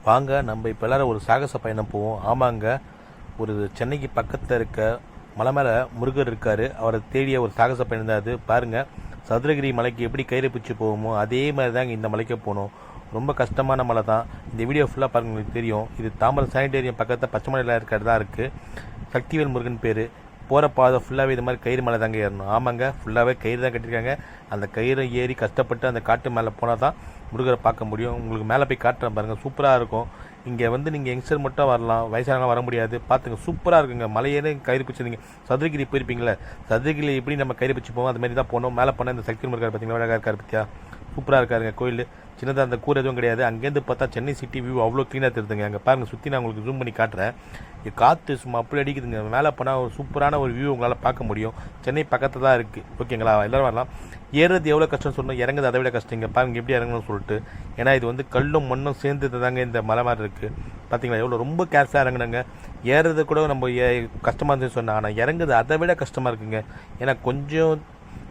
வாங்க நம்ம இப்போ எல்லோரும் ஒரு சாகச பயணம் போவோம். ஆமாங்க, ஒரு சென்னைக்கு பக்கத்தில் இருக்க மலை மேலே முருகர் இருக்கார். அவரை தேடிய ஒரு சாகச பயணம் தான் அது. பாருங்கள், சதுரகிரி மலைக்கு எப்படி கயிறு பிடிச்சி போவோமோ அதே மாதிரி தாங்க இந்த மலைக்கு போகணும். ரொம்ப கஷ்டமான மலை தான். இந்த வீடியோ ஃபுல்லாக பாருங்கள், உங்களுக்கு தெரியும். இது தாம்பரம் சானிடோரியம் பக்கத்தில் பச்சை மலையில் இருக்கிறது தான் இருக்குது. சக்திவேல் முருகன் பேர். போகிற பாதை ஃபுல்லாகவே இது மாதிரி கயிறு மேலே தாங்க ஏறணும். ஆமாங்க, ஃபுல்லாகவே கயிறு தான் கட்டியிருக்காங்க. அந்த கயிறை ஏறி கஷ்டப்பட்டு அந்த காட்டு மேலே போனால் தான் முருகரை பார்க்க முடியும். உங்களுக்கு மேலே போய் காட்டுறேன் பாருங்கள், சூப்பராக இருக்கும். இங்கே வந்து நீங்கள் யங்ஸ்டர் மட்டும் வரலாம், வயசானவங்க வர முடியாது. பார்த்துங்க, சூப்பராக இருக்குங்க. மலையேறி கயிறு பிடிச்சிருந்தீங்க. சதுரகிரி போயிருப்பீங்களே, சதுரகிரி எப்படி நம்ம கயிறு பிடிச்சி போவோம் அது மாதிரி தான் போனோம். மேலே போனால் இந்த சக்தி முருகர் பார்த்தீங்களா, அழகாக இருக்கார் பற்றியா, சூப்பராக இருக்காருங்க. கோயில் சின்னதாக அந்த கூரை எதுவும் கிடையாது. அங்கேருந்து பார்த்தா சென்னை சிட்டி வியூ அவ்வளோ க்ளீனாக தெரியுதுங்க. அங்கே பாருங்கள், சுற்றி நான் உங்களுக்கு ஜூம் பண்ணி காட்டுறேன். காற்று சும்மா அப்படி அடிக்குதுங்க. மேலே போனால் ஒரு சூப்பரான ஒரு வியூ உங்களால் பார்க்க முடியும். சென்னை பக்கத்தில் தான் இருக்குது. ஓகேங்களா, எல்லோரும் வரலாம். ஏறுறது எவ்வளோ கஷ்டம்னு சொல்லணும், இறங்குது அதை விட கஷ்டங்க. பாருங்கள் எப்படி இறங்கணும்னு சொல்லிட்டு. ஏன்னா இது வந்து கல்லும் மண்ணும் சேர்ந்து தாங்க இந்த மலை மாதிரி இருக்குது. பார்த்தீங்களா, எவ்வளோ ரொம்ப கேர்ஃபுல்லாக இறங்குனாங்க. ஏறுறது கூட நம்ம கஷ்டமாக இருந்துன்னு சொன்னாங்க, ஆனால் இறங்குது அதை விட கஷ்டமாக இருக்குங்க. ஏன்னா கொஞ்சம்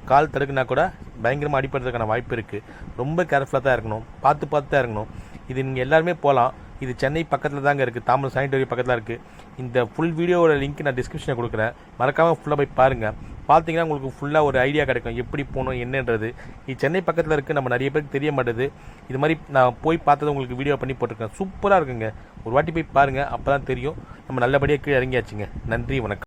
கால் தடுக்குனா கூட பயங்கரமாக அடிப்படுறதுக்கான வாய்ப்பு இருக்குது. ரொம்ப கேர்ஃபுல்லாக தான் இருக்கணும், பார்த்து தான் இருக்கணும். இது நீங்கள் எல்லாருமே போகலாம். இது சென்னை பக்கத்தில் தாங்க இருக்குது, தாம்பரம் சானிடோரியம் பக்கத்தில் இருக்குது. இந்த ஃபுல் வீடியோவோட லிங்க் நான் டிஸ்கிரிப்ஷனில் கொடுக்குறேன். மறக்காமல் ஃபுல்லாக போய் பாருங்கள். பார்த்தீங்கன்னா உங்களுக்கு ஃபுல்லாக ஒரு ஐடியா கிடைக்கும் எப்படி போகணும் என்னன்றது. இது சென்னை பக்கத்தில் இருக்குது, நம்ம நிறைய பேருக்கு தெரிய மாட்டேது. இது மாதிரி நான் போய் பார்த்ததை உங்களுக்கு வீடியோ பண்ணி போட்டிருக்கேன். சூப்பராக இருக்குங்க. ஒரு வாட்டி போய் பாருங்கள், அப்போ தான் தெரியும். நம்ம நல்லபடியாக கீழே இறங்கியாச்சுங்க. நன்றி, வணக்கம்.